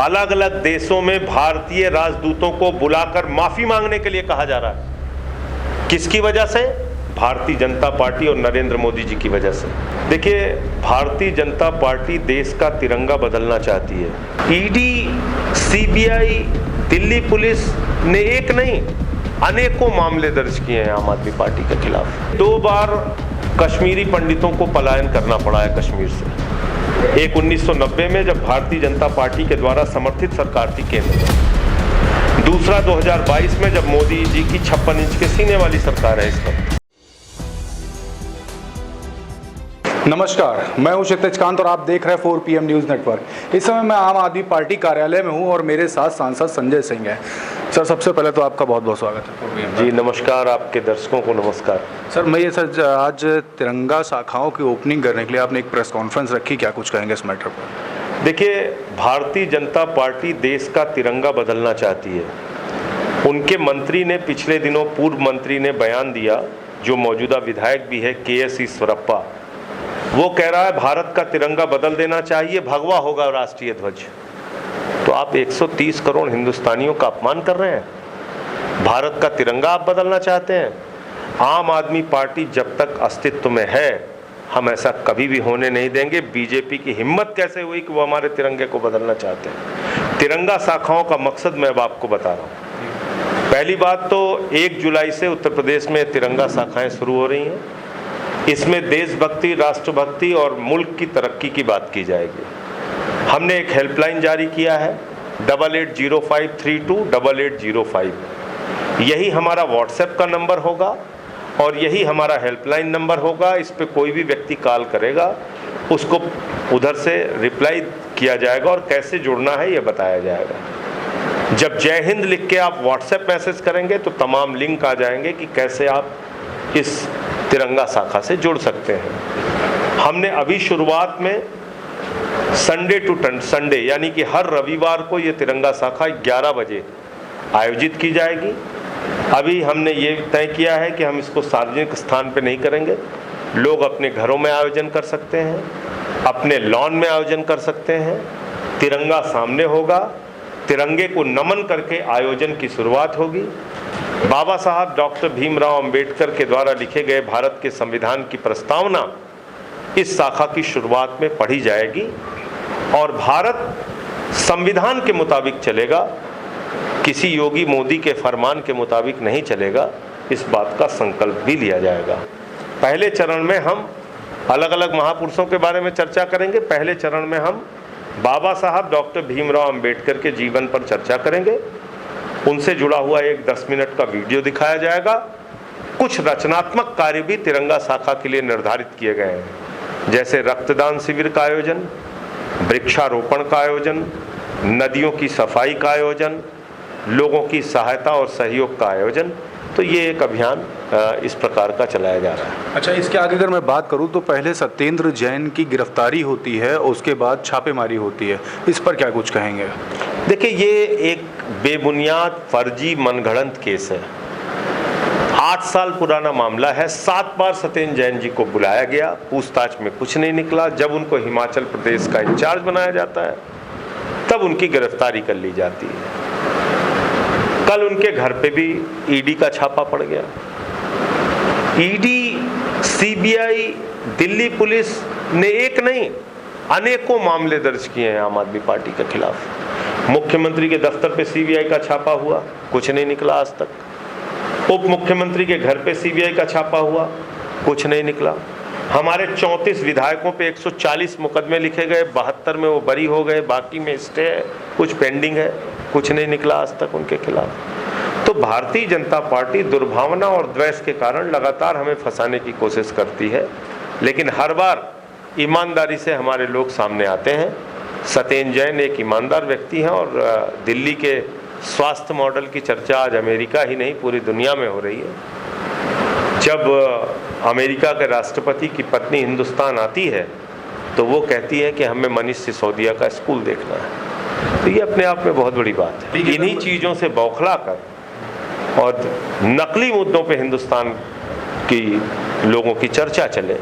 अलग अलग देशों में भारतीय राजदूतों को बुलाकर माफी मांगने के लिए कहा जा रहा है। किसकी वजह से? भारतीय जनता पार्टी और नरेंद्र मोदी जी की वजह से। देखिए, भारतीय जनता पार्टी देश का तिरंगा बदलना चाहती है। ईडी, सीबीआई, दिल्ली पुलिस ने एक नहीं अनेकों मामले दर्ज किए हैं आम आदमी पार्टी के खिलाफ। 2 बार कश्मीरी पंडितों को पलायन करना पड़ा है कश्मीर से। एक 1990 में जब भारतीय जनता पार्टी के द्वारा समर्थित सरकार थी केंद्र में, दूसरा 2022 में जब मोदी जी की 56 इंच के सीने वाली सरकार है इस वक्त। नमस्कार, मैं हूं क्षितिज कांत और आप देख रहे हैं 4 PM न्यूज़ नेटवर्क। इस समय मैं आम आदमी पार्टी कार्यालय में हूं और मेरे साथ सांसद संजय सिंह हैं। सर, सबसे पहले तो आपका बहुत बहुत स्वागत है 4 PM। जी नमस्कार, आपके दर्शकों को नमस्कार। सर, मैं ये सर आज तिरंगा शाखाओं की ओपनिंग करने के लिए आपने एक प्रेस कॉन्फ्रेंस रखी, क्या कुछ कहेंगे इस मैटर पर? देखिए, भारतीय जनता पार्टी देश का तिरंगा बदलना चाहती है। उनके मंत्री ने पिछले दिनों, पूर्व मंत्री ने बयान दिया, जो मौजूदा विधायक भी है KS ईश्वरप्पा, वो कह रहा है भारत का तिरंगा बदल देना चाहिए, भगवा होगा राष्ट्रीय ध्वज। तो आप 130 करोड़ हिंदुस्तानियों का अपमान कर रहे हैं। भारत का तिरंगा आप बदलना चाहते हैं। आम आदमी पार्टी जब तक अस्तित्व में है, हम ऐसा कभी भी होने नहीं देंगे। बीजेपी की हिम्मत कैसे हुई कि वो हमारे तिरंगे को बदलना चाहते हैं। तिरंगा शाखाओं का मकसद मैं अब आपको बता रहा हूँ। पहली बात तो 1 जुलाई से उत्तर प्रदेश में तिरंगा शाखाएं शुरू हो रही हैं। इसमें देशभक्ति, राष्ट्रभक्ति और मुल्क की तरक्की की बात की जाएगी। हमने एक हेल्पलाइन जारी किया है 8805328805। यही हमारा व्हाट्सएप का नंबर होगा और यही हमारा हेल्पलाइन नंबर होगा। इस पे कोई भी व्यक्ति कॉल करेगा, उसको उधर से रिप्लाई किया जाएगा और कैसे जुड़ना है ये बताया जाएगा। जब जय हिंद लिख के आप व्हाट्सएप मैसेज करेंगे तो तमाम लिंक आ जाएंगे कि कैसे आप इस तिरंगा शाखा से जुड़ सकते हैं। हमने अभी शुरुआत में संडे टू संडे यानी कि हर रविवार को ये तिरंगा शाखा 11 बजे आयोजित की जाएगी। अभी हमने ये तय किया है कि हम इसको सार्वजनिक स्थान पे नहीं करेंगे। लोग अपने घरों में आयोजन कर सकते हैं, अपने लॉन में आयोजन कर सकते हैं। तिरंगा सामने होगा, तिरंगे को नमन करके आयोजन की शुरुआत होगी। बाबा साहब डॉक्टर भीमराव अंबेडकर के द्वारा लिखे गए भारत के संविधान की प्रस्तावना इस शाखा की शुरुआत में पढ़ी जाएगी और भारत संविधान के मुताबिक चलेगा, किसी योगी मोदी के फरमान के मुताबिक नहीं चलेगा। इस बात का संकल्प भी लिया जाएगा। पहले चरण में हम अलग अलग महापुरुषों के बारे में चर्चा करेंगे। पहले चरण में हम बाबा साहब डॉक्टर भीमराव अंबेडकर के जीवन पर चर्चा करेंगे। उनसे जुड़ा हुआ एक 10 मिनट का वीडियो दिखाया जाएगा। कुछ रचनात्मक कार्य भी तिरंगा शाखा के लिए निर्धारित किए गए हैं, जैसे रक्तदान शिविर का आयोजन, वृक्षारोपण का आयोजन, नदियों की सफाई का आयोजन, लोगों की सहायता और सहयोग का आयोजन। तो ये एक अभियान इस प्रकार का चलाया जा रहा है। अच्छा, इसके आगे अगर मैं बात करूं तो पहले सत्येंद्र जैन की गिरफ्तारी होती है और उसके बाद छापेमारी होती है, इस पर क्या कुछ कहेंगे? देखिए, ये एक बेबुनियाद फर्जी मनगढ़ंत केस है। 8 साल पुराना मामला है। 7 बार सत्येंद्र जैन जी को बुलाया गया, पूछताछ में कुछ नहीं निकला। जब उनको हिमाचल प्रदेश का इंचार्ज बनाया जाता है तब उनकी गिरफ्तारी कर ली जाती है। कल उनके घर पे भी ईडी का छापा पड़ गया। ईडी, सीबीआई, दिल्ली पुलिस ने एक नहीं अनेकों मामले दर्ज किए हैं आम आदमी पार्टी के खिलाफ। मुख्यमंत्री के दफ्तर पे सीबीआई का छापा हुआ, कुछ नहीं निकला आज तक। उप मुख्यमंत्री के घर पे सीबीआई का छापा हुआ, कुछ नहीं निकला। हमारे 34 विधायकों पे 140 मुकदमे लिखे गए, 72 में वो बरी हो गए, बाकी में स्टे है, कुछ पेंडिंग है, कुछ नहीं निकला आज तक उनके खिलाफ। तो भारतीय जनता पार्टी दुर्भावना और द्वेष के कारण लगातार हमें फंसाने की कोशिश करती है, लेकिन हर बार ईमानदारी से हमारे लोग सामने आते हैं। सत्येंद्र जैन एक ईमानदार व्यक्ति हैं और दिल्ली के स्वास्थ्य मॉडल की चर्चा आज अमेरिका ही नहीं पूरी दुनिया में हो रही है। जब अमेरिका के राष्ट्रपति की पत्नी हिंदुस्तान आती है तो वो कहती है कि हमें मनीष सिसोदिया का स्कूल देखना है। तो ये अपने आप में बहुत बड़ी बात है। इन्हीं चीज़ों से बौखला कर और नकली मुद्दों पे हिंदुस्तान की लोगों की चर्चा चले,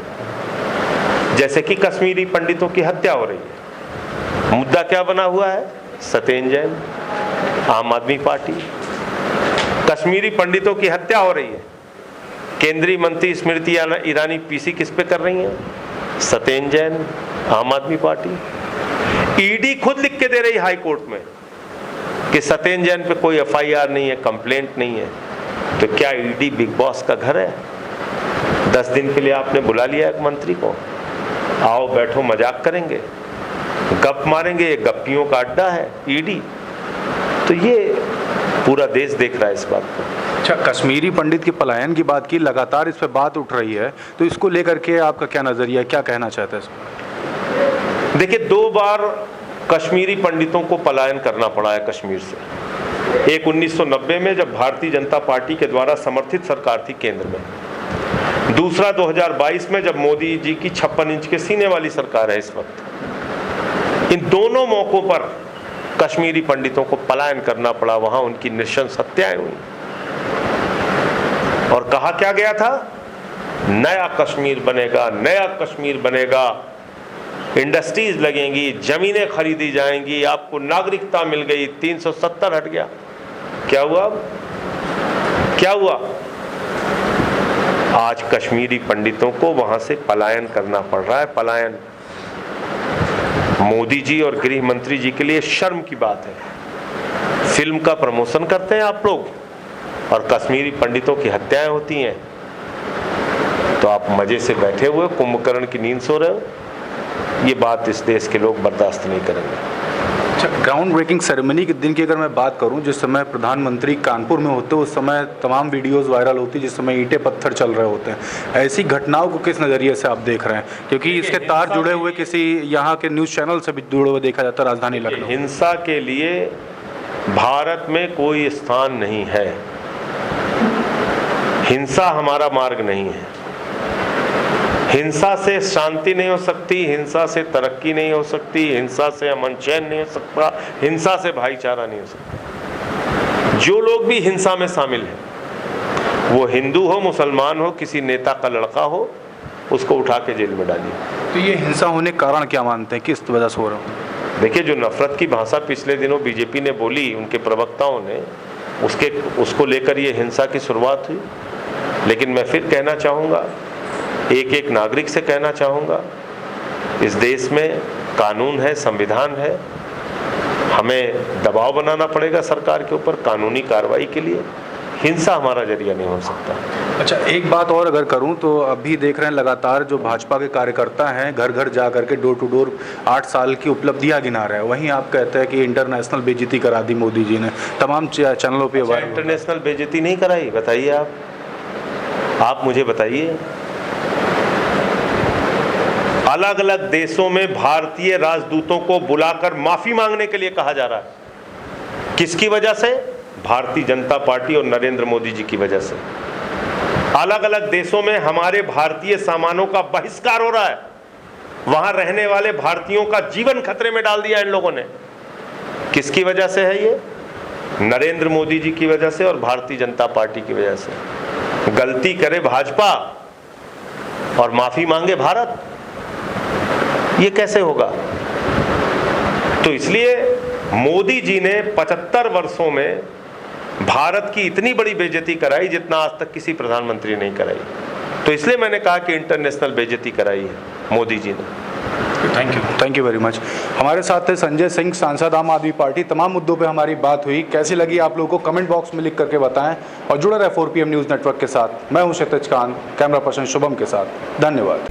जैसे कि कश्मीरी पंडितों की हत्या हो रही है। मुद्दा क्या बना हुआ है? सत्येंद्र जैन, आम आदमी पार्टी। कश्मीरी पंडितों की हत्या हो रही है, केंद्रीय मंत्री स्मृति ईरानी पीसी किस पे कर रही हैं? सत्येंद्र जैन, आम आदमी पार्टी। ईडी खुद लिख के दे रही हाई कोर्ट में कि सत्येंद्र जैन पे कोई एफआईआर नहीं है, कंप्लेंट नहीं है। तो क्या ईडी बिग बॉस का घर है? 10 दिन के लिए आपने बुला लिया एक मंत्री को, आओ बैठो मजाक करेंगे, गप मारेंगे, ये गप्पियों का अड्डा है ईडी। तो ये पूरा देश देख रहा है इस बात को। अच्छा, कश्मीरी पंडित के पलायन की बात की, लगातार इस पर बात उठ रही है, तो इसको लेकर के आपका क्या नज़रिया है, क्या कहना चाहते हैं इसमें? देखिए, 2 बार कश्मीरी पंडितों को पलायन करना पड़ा है कश्मीर से। एक 1990 में जब भारतीय जनता पार्टी के द्वारा समर्थित सरकार थी केंद्र में, दूसरा 2022 में जब मोदी जी की 56 इंच के सीने वाली सरकार है इस वक्त। इन दोनों मौकों पर कश्मीरी पंडितों को पलायन करना पड़ा, वहां उनकी नृशंस हत्याएं हुई। और कहा क्या गया था? नया कश्मीर बनेगा, नया कश्मीर बनेगा, इंडस्ट्रीज लगेंगी, जमीनें खरीदी जाएंगी, आपको नागरिकता मिल गई, 370 हट गया। क्या हुआ? क्या हुआ? आज कश्मीरी पंडितों को वहां से पलायन करना पड़ रहा है। पलायन मोदी जी और गृह मंत्री जी के लिए शर्म की बात है। फिल्म का प्रमोशन करते हैं आप लोग और कश्मीरी पंडितों की हत्याएं होती हैं, तो आप मजे से बैठे हुए कुंभकर्ण की नींद सो रहे हो। ये बात इस देश के लोग बर्दाश्त नहीं करेंगे। अच्छा, ग्राउंड ब्रेकिंग सेरेमनी के दिन की अगर मैं बात करूं, जिस समय प्रधानमंत्री कानपुर में होते उस समय तमाम वीडियोस वायरल होती, जिस समय ईंटें पत्थर चल रहे होते हैं। ऐसी घटनाओं को किस नज़रिए से आप देख रहे हैं? क्योंकि इसके तार जुड़े हुए किसी यहाँ के न्यूज़ चैनल से भी जुड़े हुए देखा जाता है राजधानी लखनऊ। हिंसा के लिए भारत में कोई स्थान नहीं है। हिंसा हमारा मार्ग नहीं है। हिंसा से शांति नहीं हो सकती, हिंसा से तरक्की नहीं हो सकती, हिंसा से अमन चैन नहीं हो सकता, हिंसा से भाईचारा नहीं हो सकता। जो लोग भी हिंसा में शामिल हैं, वो हिंदू हो, मुसलमान हो, किसी नेता का लड़का हो, उसको उठा के जेल में डालिए। तो ये हिंसा होने का कारण क्या मानते हैं, किस वजह से हो रहा है? देखिए, जो नफरत की भाषा पिछले दिनों बीजेपी ने बोली, उनके प्रवक्ताओं ने, उसको लेकर ये हिंसा की शुरुआत हुई। लेकिन मैं फिर कहना चाहूँगा, एक नागरिक से कहना चाहूँगा, इस देश में कानून है, संविधान है। हमें दबाव बनाना पड़ेगा सरकार के ऊपर कानूनी कार्रवाई के लिए। हिंसा हमारा जरिया नहीं हो सकता। अच्छा, एक बात और अगर करूं तो अभी देख रहे हैं लगातार जो भाजपा के कार्यकर्ता हैं घर घर जा करके डोर टू डोर 8 साल की उपलब्धियां गिना रहे हैं। वहीं आप कहते हैं कि इंटरनेशनल बेइज्जती करा दी मोदी जी ने, तमाम चैनलों पे। अच्छा, इंटरनेशनल बेइज्जती नहीं कराई? बताइए आप मुझे बताइए। अलग अलग देशों में भारतीय राजदूतों को बुलाकर माफी मांगने के लिए कहा जा रहा है। किसकी वजह से? भारतीय जनता पार्टी और नरेंद्र मोदी जी की वजह से। अलग अलग देशों में हमारे भारतीय सामानों का बहिष्कार हो रहा है। वहां रहने वाले भारतीयों का जीवन खतरे में डाल दिया इन लोगों ने। किसकी वजह से है ये? नरेंद्र मोदी जी की वजह से और भारतीय जनता पार्टी की वजह से। गलती करे भाजपा और माफी मांगे भारत, ये कैसे होगा? तो इसलिए मोदी जी ने 75 वर्षों में भारत की इतनी बड़ी बेइज्जती कराई जितना आज तक किसी प्रधानमंत्री नहीं कराई। तो इसलिए मैंने कहा कि इंटरनेशनल बेइज्जती कराई है मोदी जी ने। Thank you very much. हमारे साथ थे संजय सिंह, सांसद आम आदमी पार्टी। तमाम मुद्दों पे हमारी बात हुई। कैसी लगी आप लोगों को कमेंट बॉक्स में लिख करके बताएं और जुड़े रहे 4PM न्यूज़ नेटवर्क के साथ। मैं हूं क्षितिज कांत, कैमरा पर्सन शुभम के साथ। धन्यवाद।